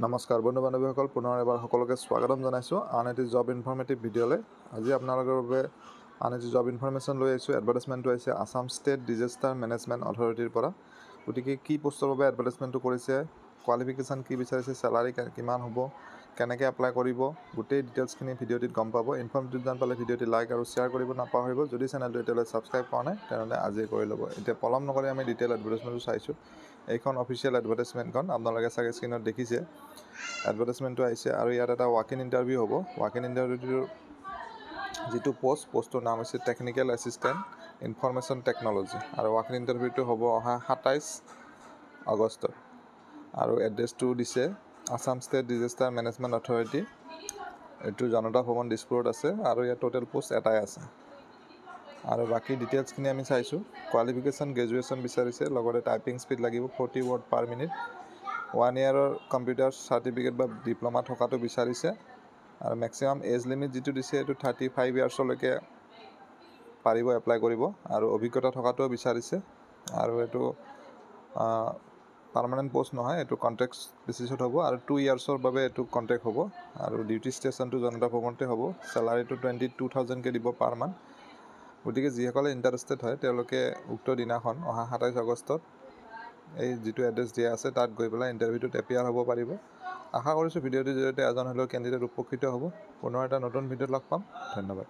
নমস্কাৰ বন্ধু বান্ধৱীসকল, পুনৰ এবাৰ সকলোকে স্বাগতম জনাইছোঁ আন এটি জব ইনফৰ্মেটিভ ভিডিঅ'লৈ। আজি আপোনালোকৰ বাবে আন এটি জব ইনফৰ্মেশ্যন লৈ আহিছোঁ। এডভাৰটাইজমেণ্টটো আহিছে আছাম ষ্টেট ডিজাষ্টাৰ মেনেজমেণ্ট অথৰিটিৰ পৰা। গতিকে কি পোষ্টৰ বাবে এডভাৰটাইজমেণ্টটো কৰিছে, কোৱালিফিকেশ্যন কি বিচাৰিছে, চেলাৰী কিমান হ'ব, কেনেকৈ এপ্লাই কৰিব, গোটেই ডিটেইলছখিনি ভিডিঅ'টিত গম পাব। ইনফৰ্মেটিভ যেন পালে ভিডিঅ'টি লাইক আৰু শ্বেয়াৰ কৰিব নাপাহৰিব। যদি চেনেলটো এতিয়ালৈ ছাবস্ক্ৰাইব কৰা নাই তেনেহ'লে আজিয়ে কৰি ল'ব। এতিয়া পলম নকৰি আমি ডিটেইল এডভাৰটাইজমেণ্টটো চাইছোঁ। এইখন অফিচিয়েল এডভাৰটাইজমেণ্টখন আপোনালোকে চাগে স্ক্ৰীণত দেখিছে। এডভাৰটাইজমেণ্টটো আহিছে আৰু ইয়াত এটা ৱাক ইন ইণ্টাৰভিউ হ'ব। ৱাক ইন ইণ্টাৰভিউটোৰ যিটো পোষ্টৰ নাম হৈছে টেকনিকেল এছিষ্টেণ্ট ইনফৰমেশ্যন টেকন'লজি, আৰু ৱাক ইন ইণ্টাৰভিউটো হ'ব অহা 27 আগষ্টত। আৰু এড্ৰেছটো দিছে Assam state disaster management authority. এইটো জনতা ভৱন দিছপুৰত আছে আৰু ইয়াত টোটেল পোষ্ট এটাই আছে। আৰু বাকী ডিটেইলছখিনি আমি চাইছোঁ। কোৱালিফিকেশ্যন গ্ৰেজুৱেশ্যন বিচাৰিছে, লগতে টাইপিং স্পীড লাগিব 40 ৱৰ্ড পাৰ মিনিট। 1 ইয়াৰৰ কম্পিউটাৰ চাৰ্টিফিকেট বা ডিপ্ল'মা থকাটো বিচাৰিছে। আৰু মেক্সিমাম এজ লিমিট যিটো দিছে এইটো 35 ইয়াৰ্ছলৈকে পাৰিব এপ্লাই কৰিব, আৰু অভিজ্ঞতা থকাটোও বিচাৰিছে। আৰু এইটো পাৰ্মানেণ্ট পোষ্ট নহয়, এইটো কণ্ট্ৰেক্ট বেচিছত হ'ব আৰু 2 ইয়াৰ্ছৰ বাবে এইটো কণ্ট্ৰেক্ট হ'ব। আৰু ডিউটি ষ্টেচনটো জনতা ভৱনতে হ'ব। চেলাৰীটো 22,000কৈ দিব পাৰ মান্থ। গতিকে যিসকলে ইণ্টাৰেষ্টেড হয় তেওঁলোকে উক্ত দিনাখন অহা 27 আগষ্টত এই যিটো এড্ৰেছ দিয়া আছে তাত গৈ পেলাই ইণ্টাৰভিউটোত এপিয়াৰ হ'ব পাৰিব। আশা কৰিছোঁ ভিডিঅ'টোৰ জৰিয়তে এজন হ'লেও কেণ্ডিডেট উপকৃত হ'ব। পুনৰ এটা নতুন ভিডিঅ'ত লগ পাম। ধন্যবাদ।